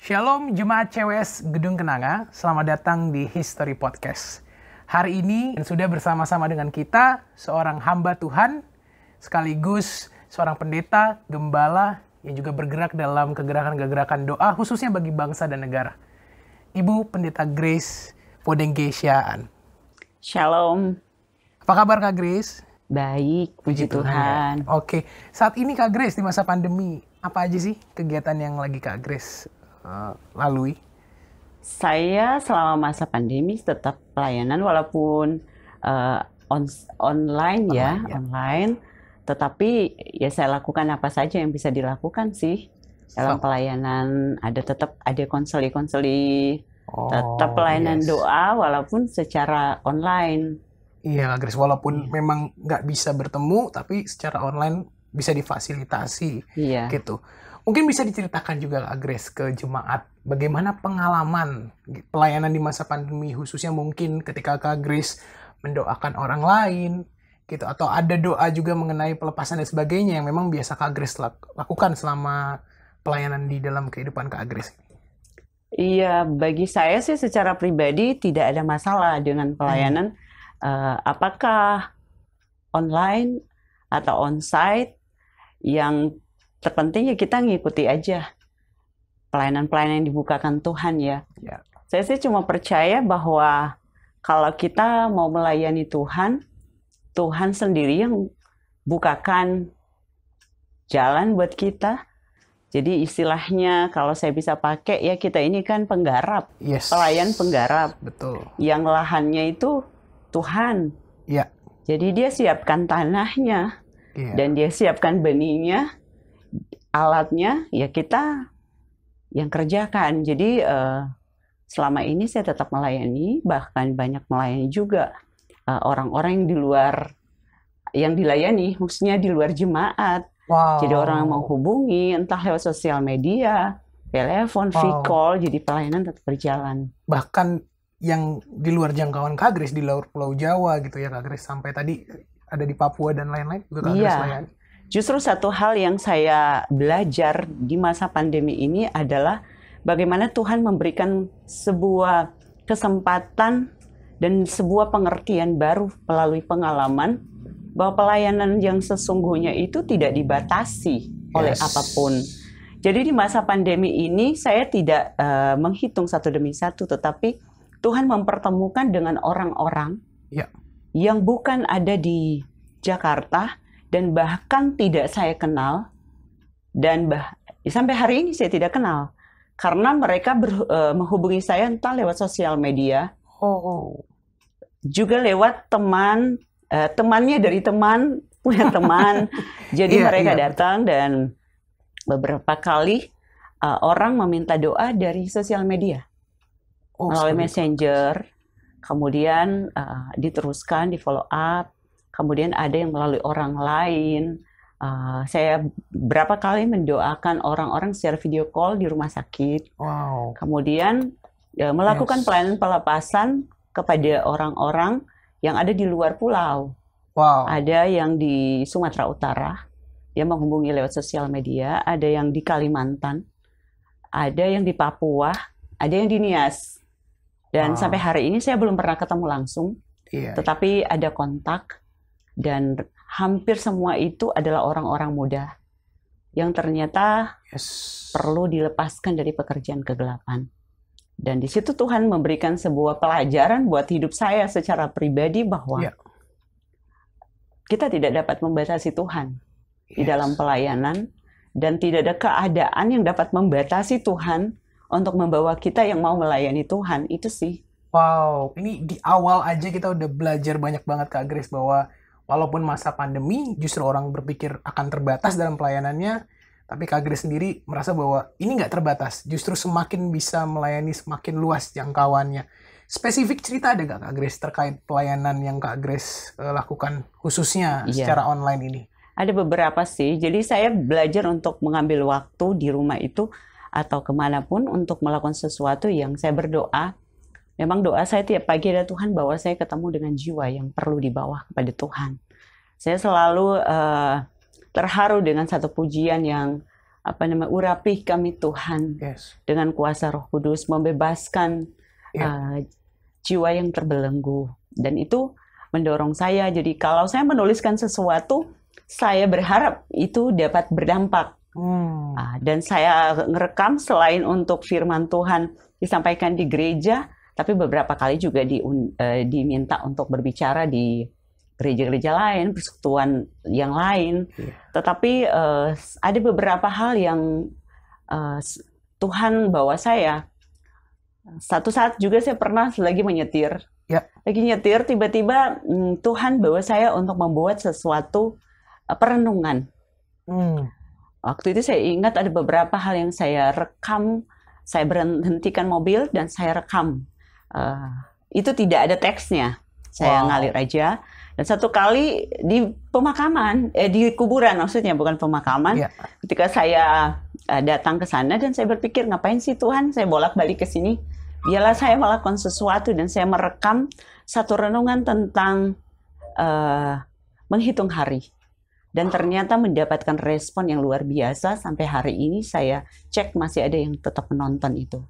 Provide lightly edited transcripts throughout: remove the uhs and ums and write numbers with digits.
Shalom Jemaat CWS Gedung Kenanga, selamat datang di History Podcast. Hari ini sudah bersama-sama dengan kita seorang hamba Tuhan, sekaligus seorang pendeta, gembala, yang juga bergerak dalam kegerakan-kegerakan doa khususnya bagi bangsa dan negara. Ibu Pendeta Grace Podengkesiaan. Shalom. Apa kabar Kak Grace? Baik, puji Tuhan. Oke, saat ini Kak Grace di masa pandemi, apa aja sih kegiatan yang lagi Kak Grace lalui? Saya selama masa pandemi tetap pelayanan walaupun online. Tetapi ya saya lakukan apa saja yang bisa dilakukan sih dalam pelayanan. Tetap ada konseli-konseli, tetap pelayanan doa walaupun secara online. Iya Kak Grace, walaupun memang nggak bisa bertemu, tapi secara online bisa difasilitasi gitu. Mungkin bisa diceritakan juga Kak Grace ke jemaat, bagaimana pengalaman pelayanan di masa pandemi, khususnya mungkin ketika Kak Grace mendoakan orang lain, gitu. Atau ada doa juga mengenai pelepasan dan sebagainya yang memang biasa Kak Grace lakukan selama pelayanan di dalam kehidupan Kak Grace. Iya, bagi saya sih secara pribadi tidak ada masalah dengan pelayanan. Apakah online atau onsite, yang terpenting ya kita ngikuti aja pelayanan-pelayanan yang dibukakan Tuhan ya. Saya sih cuma percaya bahwa kalau kita mau melayani Tuhan, Tuhan sendiri yang bukakan jalan buat kita. Jadi istilahnya kalau saya bisa pakai ya, kita ini kan penggarap, pelayan penggarap. Betul. Yang lahannya itu Tuhan. Iya. Jadi dia siapkan tanahnya dan dia siapkan benihnya. Alatnya ya kita yang kerjakan. Jadi selama ini saya tetap melayani, bahkan banyak melayani juga orang-orang yang di luar yang dilayani, maksudnya di luar jemaat. Jadi orang yang menghubungi entah lewat sosial media, telepon, video call, jadi pelayanan tetap berjalan. Bahkan yang di luar jangkauan Kak Grace, di luar Pulau Jawa gitu ya Kak Grace, sampai tadi ada di Papua dan lain-lain juga Kak Grace layani. Justru satu hal yang saya belajar di masa pandemi ini adalah bagaimana Tuhan memberikan sebuah kesempatan dan sebuah pengertian baru melalui pengalaman bahwa pelayanan yang sesungguhnya itu tidak dibatasi oleh apapun. Jadi di masa pandemi ini saya tidak menghitung satu demi satu, tetapi Tuhan mempertemukan dengan orang-orang yang bukan ada di Jakarta, dan bahkan tidak saya kenal, dan sampai hari ini saya tidak kenal, karena mereka menghubungi saya entah lewat sosial media, juga lewat temannya dari teman, punya teman. Jadi mereka datang, dan beberapa kali orang meminta doa dari sosial media, melalui messenger, kemudian diteruskan, di follow up. Kemudian ada yang melalui orang lain. Saya berapa kali mendoakan orang-orang secara video call di rumah sakit. Kemudian melakukan pelayanan pelepasan kepada orang-orang yang ada di luar pulau. Ada yang di Sumatera Utara, yang menghubungi lewat sosial media. Ada yang di Kalimantan. Ada yang di Papua. Ada yang di Nias. Dan sampai hari ini saya belum pernah ketemu langsung. Tetapi ada kontak. Dan hampir semua itu adalah orang-orang muda yang ternyata perlu dilepaskan dari pekerjaan kegelapan. Dan di situ Tuhan memberikan sebuah pelajaran buat hidup saya secara pribadi bahwa kita tidak dapat membatasi Tuhan di dalam pelayanan, dan tidak ada keadaan yang dapat membatasi Tuhan untuk membawa kita yang mau melayani Tuhan. Itu sih. Ini di awal aja kita udah belajar banyak banget Kak Grace, bahwa walaupun masa pandemi justru orang berpikir akan terbatas dalam pelayanannya, tapi Kak Grace sendiri merasa bahwa ini nggak terbatas, justru semakin bisa melayani, semakin luas jangkauannya. Spesifik cerita ada nggak Kak Grace terkait pelayanan yang Kak Grace lakukan khususnya secara online ini? Ada beberapa sih, jadi saya belajar untuk mengambil waktu di rumah itu atau kemanapun untuk melakukan sesuatu yang saya berdoa. Memang doa saya tiap pagi adalah Tuhan bawa saya ketemu dengan jiwa yang perlu dibawa kepada Tuhan. Saya selalu terharu dengan satu pujian yang urapi kami Tuhan dengan kuasa Roh Kudus, membebaskan jiwa yang terbelenggu. Dan itu mendorong saya. Jadi kalau saya menuliskan sesuatu, saya berharap itu dapat berdampak. Dan saya ngerekam selain untuk firman Tuhan disampaikan di gereja, tapi beberapa kali juga diminta untuk berbicara di gereja-gereja lain, persekutuan yang lain. Tetapi ada beberapa hal yang Tuhan bawa saya. Satu saat juga saya pernah lagi menyetir. Lagi nyetir, tiba-tiba Tuhan bawa saya untuk membuat sesuatu perenungan. Waktu itu saya ingat ada beberapa hal yang saya rekam. Saya berhentikan mobil dan saya rekam. Itu tidak ada teksnya. Saya ngalir aja. Dan satu kali di pemakaman, di kuburan maksudnya, bukan pemakaman. Ketika saya datang ke sana dan saya berpikir, ngapain sih Tuhan saya bolak-balik ke sini? Biarlah saya melakukan sesuatu, dan saya merekam satu renungan tentang menghitung hari. Dan ternyata mendapatkan respon yang luar biasa. Sampai hari ini saya cek masih ada yang tetap menonton itu.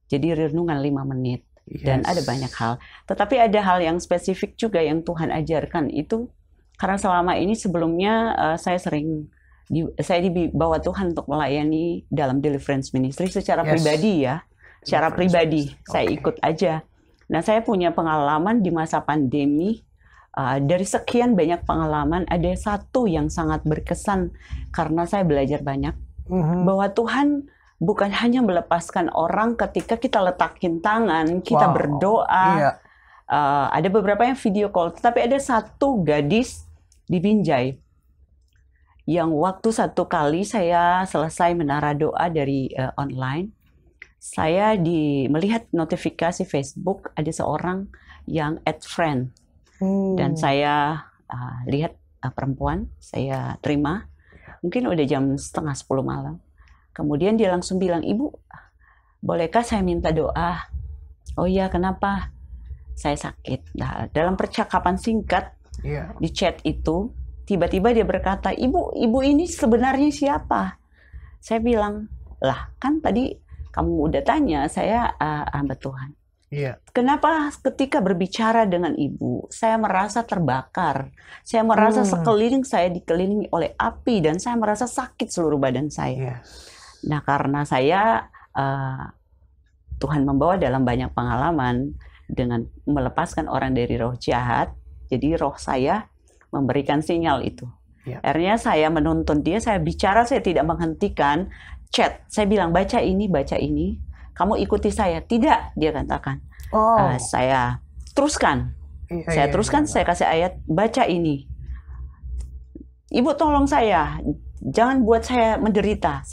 Jadi renungan 5 menit. Dan ada banyak hal. Tetapi ada hal yang spesifik juga yang Tuhan ajarkan itu. Karena selama ini sebelumnya saya dibawa Tuhan untuk melayani dalam deliverance ministry secara pribadi ya. Secara pribadi. Saya ikut aja. Nah, saya punya pengalaman di masa pandemi. Dari sekian banyak pengalaman, ada satu yang sangat berkesan karena saya belajar banyak. Bahwa Tuhan bukan hanya melepaskan orang ketika kita letakin tangan, kita berdoa. Ada beberapa yang video call, tapi ada satu gadis di Binjai yang waktu satu kali saya selesai menara doa dari online, saya melihat notifikasi Facebook ada seorang yang add friend. Dan saya lihat perempuan, saya terima. Mungkin udah jam 9:30 malam. Kemudian dia langsung bilang, "Ibu, bolehkah saya minta doa?" "Oh iya, kenapa?" "Saya sakit." Nah, dalam percakapan singkat di chat itu, tiba-tiba dia berkata, ibu ini sebenarnya siapa?" Saya bilang, "Lah, kan tadi kamu udah tanya, saya hamba Tuhan." "Kenapa ketika berbicara dengan ibu, saya merasa terbakar. Saya merasa sekeliling saya dikelilingi oleh api, dan saya merasa sakit seluruh badan saya." Nah, karena saya Tuhan membawa dalam banyak pengalaman dengan melepaskan orang dari roh jahat, jadi roh saya memberikan sinyal itu. Akhirnya saya menuntun dia, saya bicara, saya tidak menghentikan chat. Saya bilang, baca ini, kamu ikuti saya. "Tidak," dia katakan. Saya teruskan. Saya kasih ayat, "Baca ini. Ibu, tolong saya. Jangan buat saya menderita.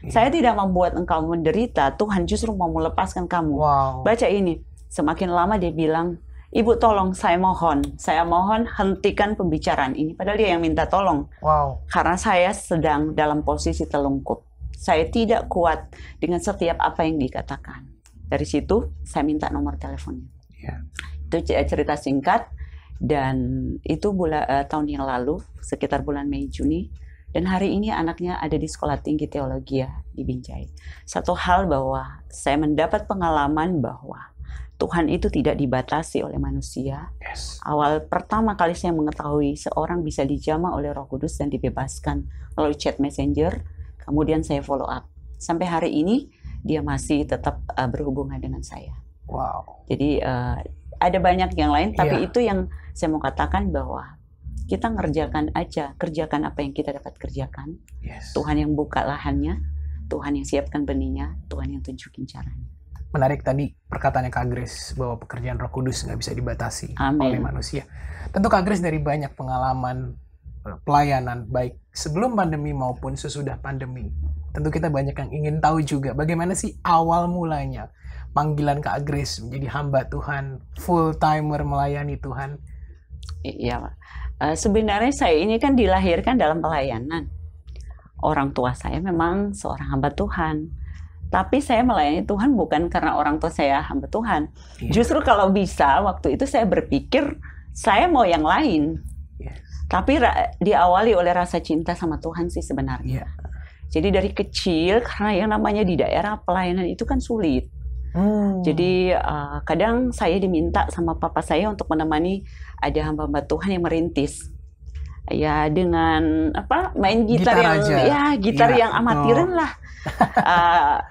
Saya tidak membuat engkau menderita. Tuhan justru mau melepaskan kamu. Baca ini." Semakin lama dia bilang, "Ibu, tolong, saya mohon hentikan pembicaraan ini." Padahal dia yang minta tolong. Karena saya sedang dalam posisi telungkup. Saya tidak kuat dengan setiap apa yang dikatakan. Dari situ saya minta nomor teleponnya. Itu cerita singkat. Dan itu tahun yang lalu, sekitar bulan Mei Juni. Dan hari ini anaknya ada di Sekolah Tinggi Teologi di Binjai. Satu hal bahwa saya mendapat pengalaman bahwa Tuhan itu tidak dibatasi oleh manusia. Awal pertama kali saya mengetahui seorang bisa dijamah oleh Roh Kudus dan dibebaskan melalui chat messenger. Kemudian saya follow up. Sampai hari ini dia masih tetap berhubungan dengan saya. Jadi ada banyak yang lain, tapi itu yang saya mau katakan bahwa kita kerjakan apa yang kita dapat kerjakan. Tuhan yang buka lahannya, Tuhan yang siapkan benihnya, Tuhan yang tunjukin caranya. Menarik tadi perkataannya Kak Grace bahwa pekerjaan Roh Kudus nggak bisa dibatasi oleh manusia. Tentu Kak Grace dari banyak pengalaman pelayanan baik sebelum pandemi maupun sesudah pandemi. Tentu kita banyak yang ingin tahu juga bagaimana sih awal mulanya panggilan Kak Grace menjadi hamba Tuhan, full timer melayani Tuhan. Iya, sebenarnya saya ini kan dilahirkan dalam pelayanan. Orang tua saya memang seorang hamba Tuhan. Tapi saya melayani Tuhan bukan karena orang tua saya hamba Tuhan. Justru kalau bisa, waktu itu saya berpikir saya mau yang lain. Tapi diawali oleh rasa cinta sama Tuhan sih sebenarnya. Jadi dari kecil, karena yang namanya di daerah pelayanan itu kan sulit. Jadi kadang saya diminta sama papa saya untuk menemani ada hamba-hamba Tuhan yang merintis. Ya dengan main gitar yang aja. Gitar yang amatiran lah.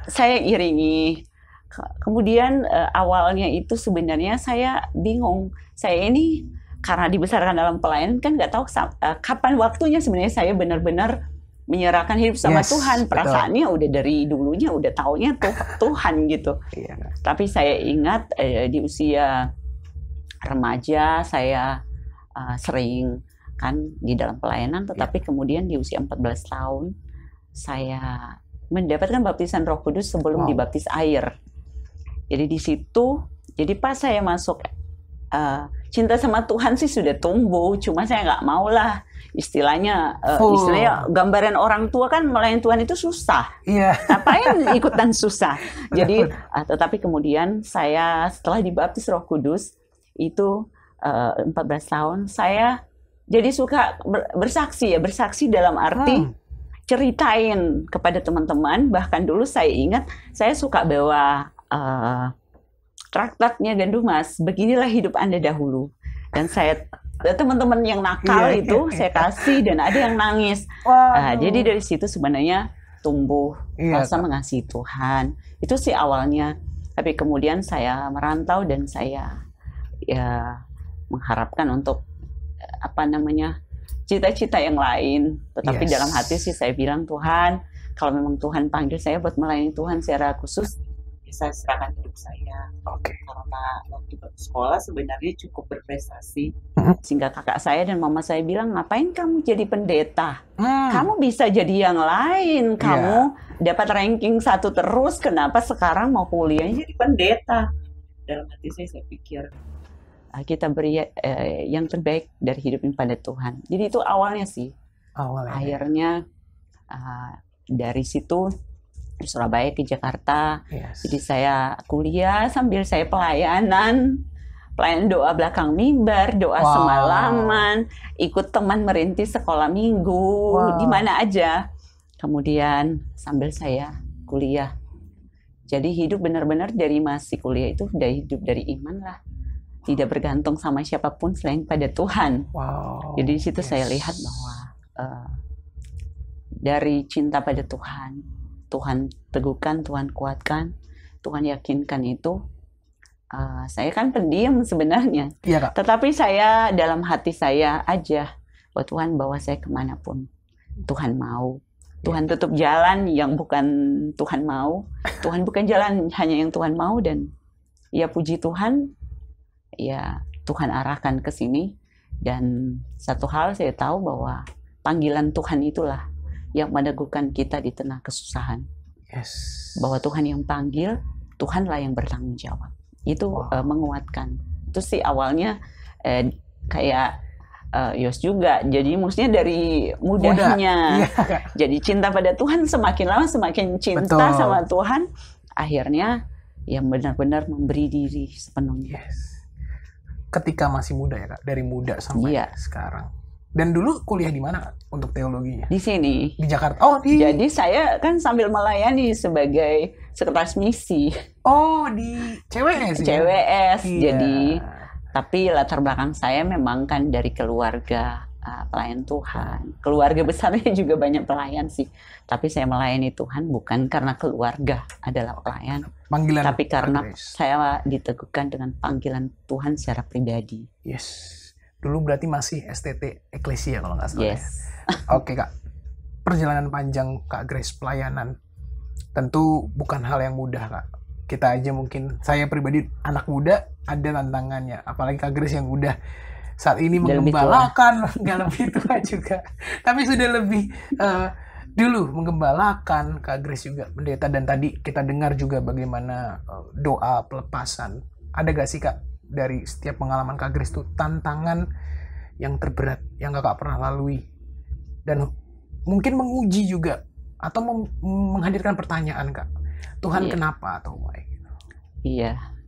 Saya iringi. Kemudian awalnya itu sebenarnya saya bingung. Saya ini karena dibesarkan dalam pelayanan kan nggak tahu kapan waktunya sebenarnya saya benar-benar menyerahkan hidup sama Tuhan. Perasaannya udah dari dulunya udah taunya Tuhan gitu. Tapi saya ingat di usia remaja saya sering kan di dalam pelayanan, tetapi kemudian di usia 14 tahun saya mendapatkan baptisan Roh Kudus sebelum dibaptis air. Jadi di situ, jadi pas saya masuk cinta sama Tuhan sih sudah tumbuh, cuma saya nggak mau lah istilahnya gambaran orang tua kan melayani Tuhan itu susah. Ngapain ikutan susah. Jadi tetapi kemudian saya setelah dibaptis Roh Kudus itu 14 tahun saya jadi suka bersaksi dalam arti ceritain kepada teman-teman. Bahkan dulu saya ingat saya suka bawa traktatnya Gandu Mas, beginilah hidup Anda dahulu. Dan saya teman-teman yang nakal itu saya kasih dan ada yang nangis. Jadi dari situ sebenarnya tumbuh rasa mengasihi Tuhan. Itu sih awalnya. Tapi kemudian saya merantau dan saya mengharapkan untuk cita-cita yang lain. Tetapi dalam hati sih saya bilang, Tuhan, kalau memang Tuhan panggil saya buat melayani Tuhan secara khusus, saya serahkan hidup saya. Karena waktu sekolah sebenarnya cukup berprestasi. Sehingga kakak saya dan mama saya bilang, ngapain kamu jadi pendeta? Kamu bisa jadi yang lain. Kamu dapat ranking 1 terus, kenapa sekarang mau kuliahnya jadi pendeta? Dalam hati saya pikir, kita beri yang terbaik dari hidup ini pada Tuhan. Jadi itu awalnya sih. Akhirnya dari situ di Surabaya ke Jakarta. Jadi saya kuliah sambil saya pelayanan doa belakang mimbar, doa semalaman, ikut teman merintis sekolah minggu, di mana aja. Kemudian sambil saya kuliah. Jadi hidup benar-benar dari masih kuliah itu udah hidup dari iman lah. Tidak bergantung sama siapapun selain pada Tuhan. Jadi di situ saya lihat bahwa dari cinta pada Tuhan, Tuhan teguhkan, Tuhan kuatkan, Tuhan yakinkan itu. Saya kan pendiam sebenarnya. Tetapi saya dalam hati saya aja, bahwa Tuhan bawa saya kemanapun. Tuhan mau. Tuhan tutup jalan yang bukan Tuhan mau. Tuhan bukan jalan hanya yang Tuhan mau. Dan ya puji Tuhan, ya Tuhan arahkan ke sini. Dan satu hal saya tahu bahwa panggilan Tuhan itulah yang meneguhkan kita di tengah kesusahan. Bahwa Tuhan yang panggil, Tuhanlah yang bertanggung jawab. Itu menguatkan. Itu sih awalnya kayak Yos juga. Jadi maksudnya dari mudahnya. Jadi cinta pada Tuhan, semakin lama semakin cinta sama Tuhan. Akhirnya yang benar-benar memberi diri sepenuhnya. Ketika masih muda ya Kak? Dari muda sampai sekarang. Dan dulu kuliah di mana untuk teologinya? Di sini. Di Jakarta? Jadi saya kan sambil melayani sebagai sekretaris misi. Di CWS ya? CWS. Jadi, tapi latar belakang saya memang kan dari keluarga pelayan Tuhan. Keluarga besarnya juga banyak pelayan sih. Tapi saya melayani Tuhan bukan karena keluarga adalah pelayan. Panggilan. Tapi karena saya diteguhkan dengan panggilan Tuhan secara pribadi. Dulu berarti masih STT Eklesia kalau nggak salah. Oke Kak, perjalanan panjang Kak Grace pelayanan tentu bukan hal yang mudah Kak. Kita aja mungkin, saya pribadi anak muda ada tantangannya, apalagi Kak Grace yang udah saat ini menggembalakan, nggak lebih tua juga, tapi sudah lebih dulu menggembalakan. Kak Grace juga pendeta, dan tadi kita dengar juga bagaimana doa pelepasan. Ada gak sih Kak dari setiap pengalaman Kak Grace itu tantangan yang terberat yang Kakak pernah lalui, dan mungkin menguji juga atau menghadirkan pertanyaan Kak, Tuhan kenapa atau why?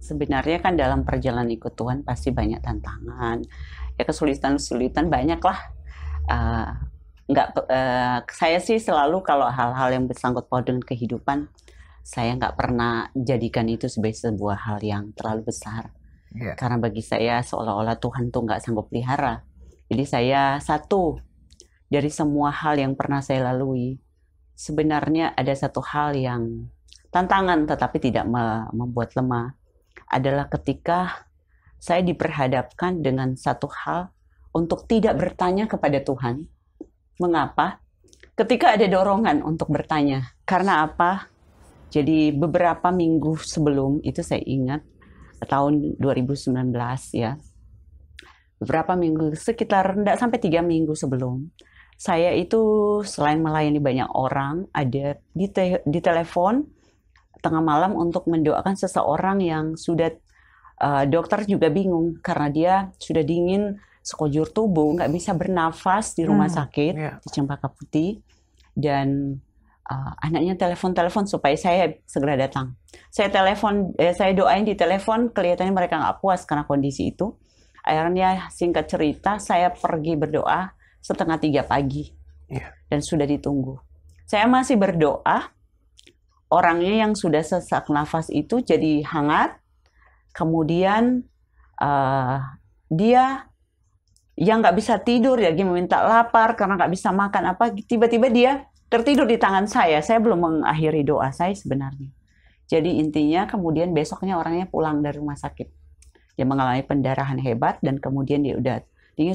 Sebenarnya kan dalam perjalanan ikut Tuhan pasti banyak tantangan, kesulitan-kesulitan banyak lah. saya sih selalu kalau hal-hal yang bersangkut paut dengan kehidupan, saya nggak pernah jadikan itu sebagai sebuah hal yang terlalu besar. Karena bagi saya seolah-olah Tuhan tuh nggak sanggup pelihara. Jadi saya satu dari semua hal yang pernah saya lalui, sebenarnya ada satu hal yang tantangan tetapi tidak membuat lemah, adalah ketika saya diperhadapkan dengan satu hal untuk tidak bertanya kepada Tuhan. Mengapa? Ketika ada dorongan untuk bertanya. Karena apa? Jadi beberapa minggu sebelum itu saya ingat tahun 2019 ya. Beberapa minggu, sekitar tidak sampai 3 minggu sebelum, saya itu selain melayani banyak orang, ada di telepon tengah malam untuk mendoakan seseorang yang sudah dokter juga bingung karena dia sudah dingin sekujur tubuh, nggak bisa bernafas di rumah sakit di Cempaka Putih, dan anaknya telepon supaya saya segera datang. Saya doain di telepon, kelihatannya mereka nggak puas karena kondisi itu. Akhirnya singkat cerita, saya pergi berdoa 2:30 pagi dan sudah ditunggu. Saya masih berdoa, orangnya yang sudah sesak nafas itu jadi hangat, kemudian dia yang nggak bisa tidur, dia meminta lapar karena nggak bisa makan apa, tiba-tiba dia tertidur di tangan saya. Saya belum mengakhiri doa saya sebenarnya. Jadi intinya kemudian besoknya orangnya pulang dari rumah sakit. Dia mengalami pendarahan hebat dan kemudian dia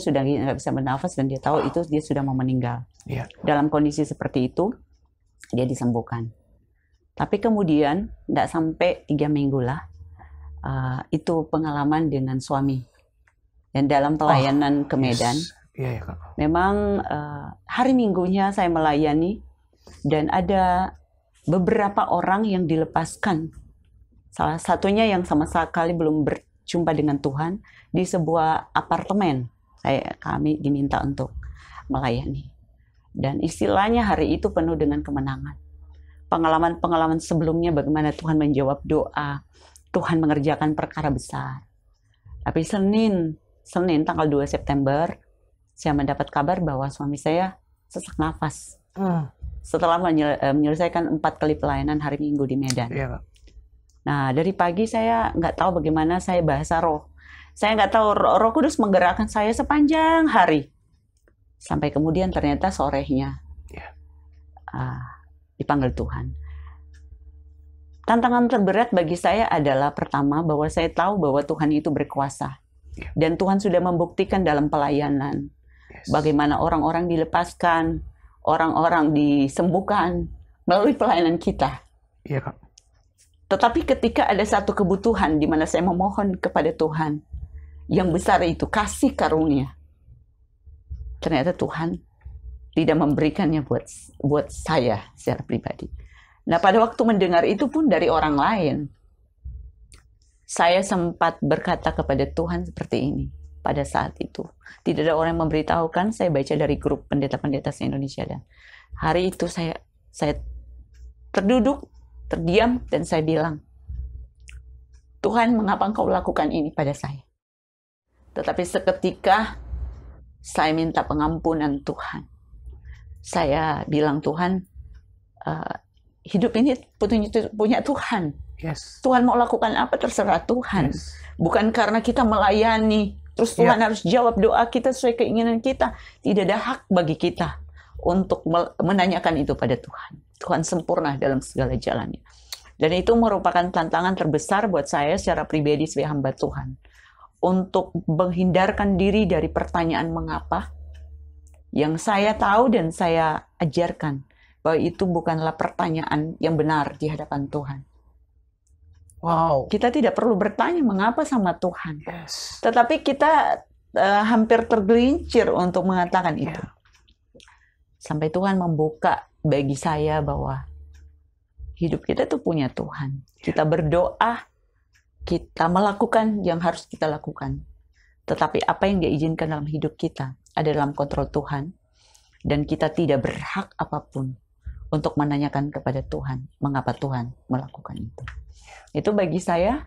sudah nggak bisa bernafas dan dia tahu itu dia sudah mau meninggal. Dalam kondisi seperti itu dia disembuhkan. Tapi kemudian tidak sampai 3 minggu lah itu pengalaman dengan suami. Dan dalam pelayanan ke Medan, memang hari Minggunya saya melayani dan ada beberapa orang yang dilepaskan. Salah satunya yang sama sekali belum berjumpa dengan Tuhan di sebuah apartemen. Kami diminta untuk melayani. Dan istilahnya hari itu penuh dengan kemenangan. Pengalaman-pengalaman sebelumnya bagaimana Tuhan menjawab doa, Tuhan mengerjakan perkara besar. Tapi Senin tanggal 2 September, saya mendapat kabar bahwa suami saya sesak nafas. Setelah menyelesaikan 4 kali pelayanan hari Minggu di Medan. Nah, dari pagi saya nggak tahu bagaimana saya bahasa roh. Saya nggak tahu, Roh Kudus menggerakkan saya sepanjang hari. Sampai kemudian ternyata sorenya dipanggil Tuhan. Tantangan terberat bagi saya adalah pertama, bahwa saya tahu bahwa Tuhan itu berkuasa. Dan Tuhan sudah membuktikan dalam pelayanan bagaimana orang-orang dilepaskan, orang-orang disembuhkan melalui pelayanan kita. Tetapi ketika ada satu kebutuhan di mana saya memohon kepada Tuhan, yang besar itu kasih karunia, ternyata Tuhan tidak memberikannya buat saya secara pribadi. Nah, pada waktu mendengar itu pun dari orang lain, saya sempat berkata kepada Tuhan seperti ini pada saat itu. Tidak ada orang yang memberitahukan, saya baca dari grup pendeta-pendeta se-Indonesia. Dan hari itu saya terdiam, dan saya bilang, Tuhan, mengapa Engkau lakukan ini pada saya? Tetapi seketika saya minta pengampunan Tuhan. Saya bilang, Tuhan, hidup ini punya Tuhan. Tuhan mau lakukan apa terserah Tuhan. Bukan karena kita melayani terus Tuhan harus jawab doa kita sesuai keinginan kita. Tidak ada hak bagi kita untuk menanyakan itu pada Tuhan. Tuhan sempurna dalam segala jalannya. Dan itu merupakan tantangan terbesar buat saya secara pribadi sebagai hamba Tuhan, untuk menghindarkan diri dari pertanyaan mengapa, yang saya tahu dan saya ajarkan bahwa itu bukanlah pertanyaan yang benar di hadapan Tuhan. Kita tidak perlu bertanya mengapa sama Tuhan. Tetapi kita hampir tergelincir untuk mengatakan itu. Sampai Tuhan membuka bagi saya bahwa hidup kita tuh punya Tuhan. Kita berdoa, kita melakukan yang harus kita lakukan. Tetapi apa yang Dia izinkan dalam hidup kita ada dalam kontrol Tuhan. Dan kita tidak berhak apapun untuk menanyakan kepada Tuhan mengapa Tuhan melakukan itu. Itu bagi saya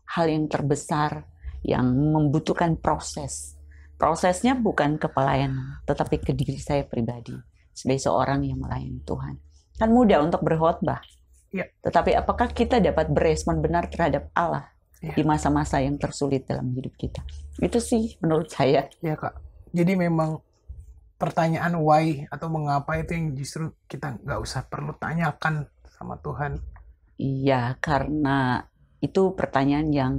hal yang terbesar yang membutuhkan proses. prosesnya bukan ke pelayanan, tetapi ke diri saya pribadi sebagai seorang yang melayani Tuhan. Kan mudah untuk berkhotbah, tetapi apakah kita dapat berespon benar terhadap Allah di masa-masa yang tersulit dalam hidup kita? Itu sih menurut saya. Ya Kak, jadi memang pertanyaan why atau mengapa itu yang justru kita nggak usah perlu tanyakan sama Tuhan. Iya, karena itu pertanyaan yang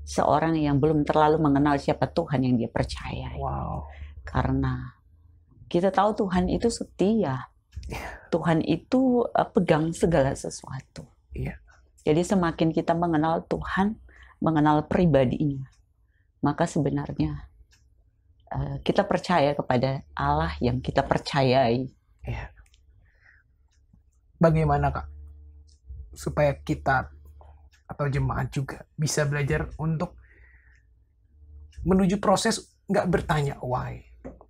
seorang yang belum terlalu mengenal siapa Tuhan yang dia percaya. Wow. Karena kita tahu Tuhan itu setia. Tuhan itu pegang segala sesuatu. Iya. Jadi semakin kita mengenal Tuhan, mengenal pribadinya, maka sebenarnya kita percaya kepada Allah yang kita percayai. Iya. Bagaimana Kak supaya kita atau jemaat juga bisa belajar untuk menuju proses nggak bertanya why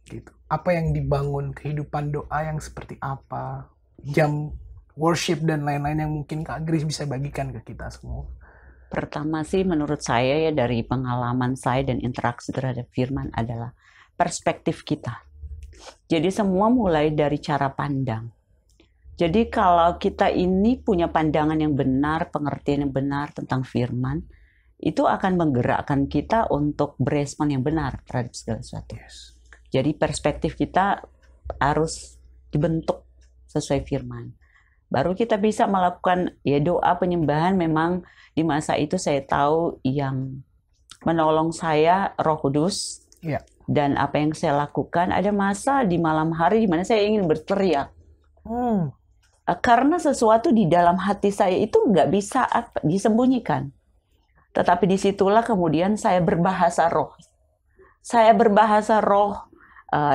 gitu. Apa yang dibangun, kehidupan doa yang seperti apa, jam worship dan lain-lain yang mungkin Kak Grace bisa bagikan ke kita semua. Pertama sih menurut saya ya dari pengalaman saya dan interaksi terhadap firman adalah perspektif kita. Jadi semua mulai dari cara pandang. Jadi kalau kita ini punya pandangan yang benar, pengertian yang benar tentang firman, itu akan menggerakkan kita untuk berespon yang benar terhadap segala sesuatu. Yes. Jadi perspektif kita harus dibentuk sesuai firman. Baru kita bisa melakukan ya doa penyembahan. Memang di masa itu saya tahu yang menolong saya Roh Kudus. Yeah. Dan apa yang saya lakukan, ada masa di malam hari di mana saya ingin berteriak. Karena sesuatu di dalam hati saya itu nggak bisa disembunyikan. Tetapi disitulah kemudian saya berbahasa roh. Saya berbahasa roh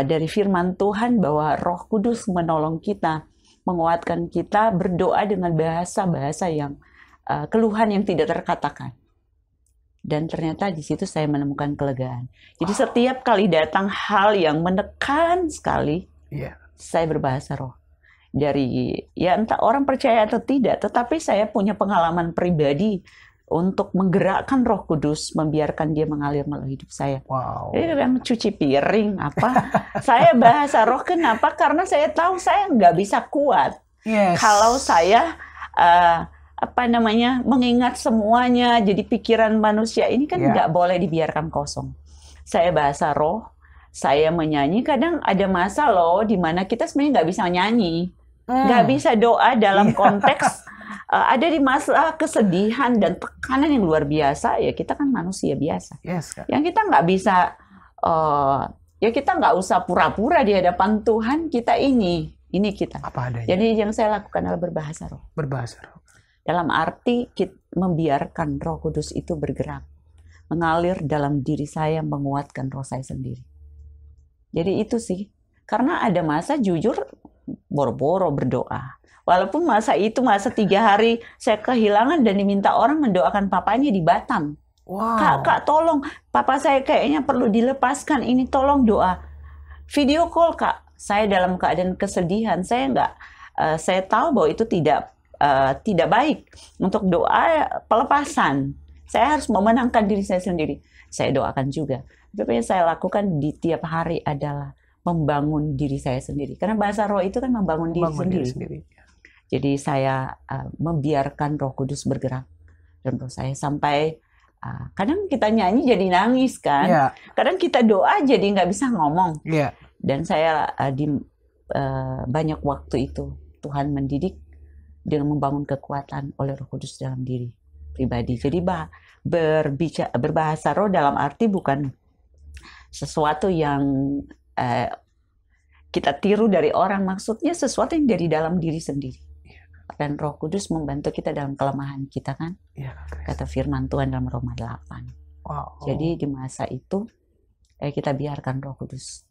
dari firman Tuhan bahwa Roh Kudus menolong kita, menguatkan kita berdoa dengan bahasa-bahasa yang keluhan yang tidak terkatakan. Dan ternyata di situ saya menemukan kelegaan. Jadi setiap kali datang hal yang menekan sekali, saya berbahasa roh. Dari ya entah orang percaya atau tidak, tetapi saya punya pengalaman pribadi untuk menggerakkan Roh Kudus, membiarkan dia mengalir melalui hidup saya. Wow. Jadi mencuci piring apa? Saya bahasa roh kenapa? Karena saya tahu saya nggak bisa kuat. Yes. Kalau saya mengingat semuanya, jadi pikiran manusia ini kan nggak boleh dibiarkan kosong. Saya bahasa roh, saya menyanyi. Kadang ada masa loh di mana kita sebenarnya nggak bisa nyanyi, nggak bisa doa dalam konteks ada di masa kesedihan dan tekanan yang luar biasa. Ya kita kan manusia biasa. Yes, Kak. Yang kita nggak bisa, ya kita nggak usah pura-pura di hadapan Tuhan. Kita ini kita. Apa adanya. Jadi yang saya lakukan adalah berbahasa roh. Berbahasa roh. Dalam arti kita membiarkan Roh Kudus itu bergerak, mengalir dalam diri saya, menguatkan roh saya sendiri. Jadi itu sih, karena ada masa jujur boro-boro berdoa. Walaupun masa itu masa 3 hari saya kehilangan dan diminta orang mendoakan papanya di Batam. Wow. Kak tolong, papa saya kayaknya perlu dilepaskan, ini tolong doa. Video call Kak, saya dalam keadaan kesedihan, saya tahu bahwa itu tidak baik untuk doa pelepasan. Saya harus memenangkan diri saya sendiri. Saya doakan juga. Tapi yang saya lakukan di tiap hari adalah membangun diri saya sendiri. Karena bahasa roh itu kan membangun diri sendiri. Jadi saya membiarkan Roh Kudus bergerak dalam roh saya sampai kadang kita nyanyi jadi nangis kan. Yeah. Kadang kita doa jadi nggak bisa ngomong. Yeah. Dan saya di banyak waktu itu Tuhan mendidik dengan membangun kekuatan oleh Roh Kudus dalam diri pribadi. Jadi berbahasa roh dalam arti bukan sesuatu yang kita tiru dari orang, maksudnya sesuatu yang dari dalam diri sendiri. Dan Roh Kudus membantu kita dalam kelemahan kita kan. Kata firman Tuhan dalam Roma 8. Wow. Jadi di masa itu kita biarkan Roh Kudus.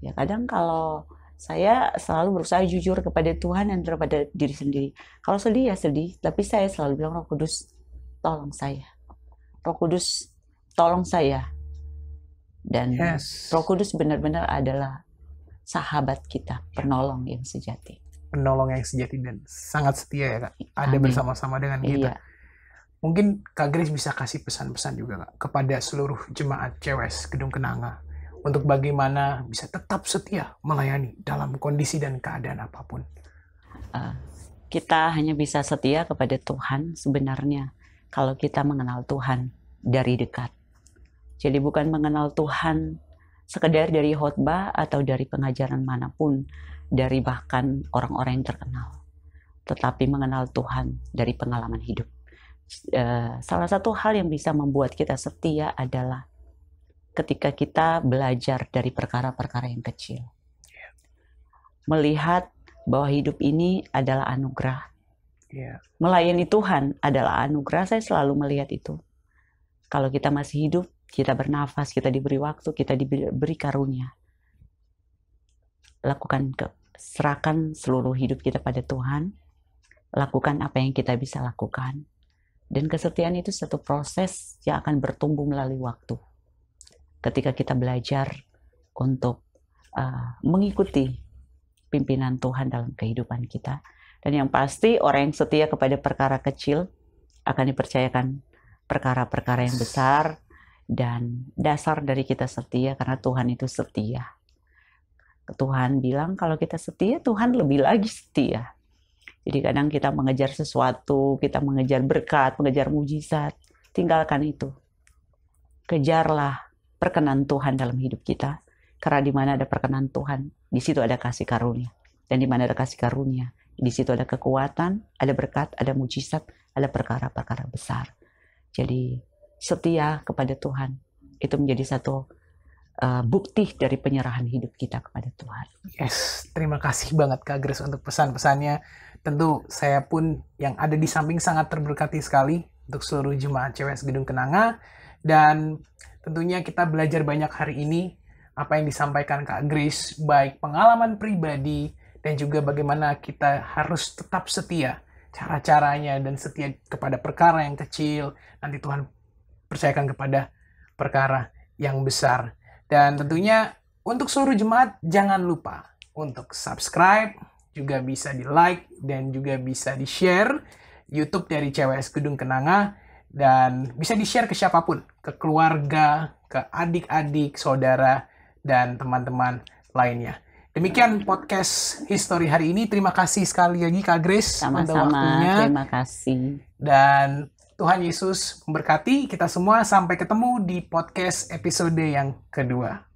Ya kadang kalau saya selalu berusaha jujur kepada Tuhan dan kepada diri sendiri. Kalau sedih ya sedih, tapi saya selalu bilang Roh Kudus, tolong saya. Roh Kudus, tolong saya. Dan Roh Kudus benar-benar adalah sahabat kita, penolong yang sejati. Penolong yang sejati dan sangat setia ya Kak. Ada bersama-sama dengan kita. Iya. Mungkin Kak Grace bisa kasih pesan-pesan juga Kak kepada seluruh jemaat CWS Gedung Kenanga untuk bagaimana bisa tetap setia melayani dalam kondisi dan keadaan apapun. Kita hanya bisa setia kepada Tuhan sebenarnya kalau kita mengenal Tuhan dari dekat. Jadi bukan mengenal Tuhan sekedar dari khotbah atau dari pengajaran manapun, dari bahkan orang-orang yang terkenal, tetapi mengenal Tuhan dari pengalaman hidup. Salah satu hal yang bisa membuat kita setia adalah ketika kita belajar dari perkara-perkara yang kecil. Melihat bahwa hidup ini adalah anugerah. Melayani Tuhan adalah anugerah, saya selalu melihat itu. Kalau kita masih hidup, kita bernafas, kita diberi waktu, kita diberi karunia. Serahkan seluruh hidup kita pada Tuhan. Lakukan apa yang kita bisa lakukan. Dan kesetiaan itu satu proses yang akan bertumbuh melalui waktu. Ketika kita belajar untuk mengikuti pimpinan Tuhan dalam kehidupan kita. Dan yang pasti orang yang setia kepada perkara kecil akan dipercayakan perkara-perkara yang besar. Dan dasar dari kita setia karena Tuhan itu setia. Tuhan bilang kalau kita setia, Tuhan lebih lagi setia. Jadi kadang kita mengejar sesuatu, kita mengejar berkat, mengejar mujizat. Tinggalkan itu. Kejarlah perkenan Tuhan dalam hidup kita. Karena di mana ada perkenan Tuhan, di situ ada kasih karunia. Dan di mana ada kasih karunia, di situ ada kekuatan, ada berkat, ada mujizat, ada perkara-perkara besar. Jadi setia kepada Tuhan itu menjadi satu bukti dari penyerahan hidup kita kepada Tuhan. Yes, terima kasih banget Kak Grace untuk pesan-pesannya. Tentu saya pun yang ada di samping sangat terberkati sekali untuk seluruh jemaat CWS Gedung Kenanga. Dan tentunya kita belajar banyak hari ini apa yang disampaikan Kak Grace, baik pengalaman pribadi dan juga bagaimana kita harus tetap setia cara-caranya dan setia kepada perkara yang kecil. Nanti Tuhan percayakan kepada perkara yang besar. Dan tentunya untuk seluruh jemaat jangan lupa untuk subscribe, juga bisa di like dan juga bisa di share YouTube dari CWS Gedung Kenanga. Dan bisa di-share ke siapapun, ke keluarga, ke adik-adik, saudara, dan teman-teman lainnya. Demikian podcast History hari ini. Terima kasih sekali lagi Kak Grace untuk waktunya. Terima kasih. Dan Tuhan Yesus memberkati kita semua. Sampai ketemu di podcast episode yang kedua.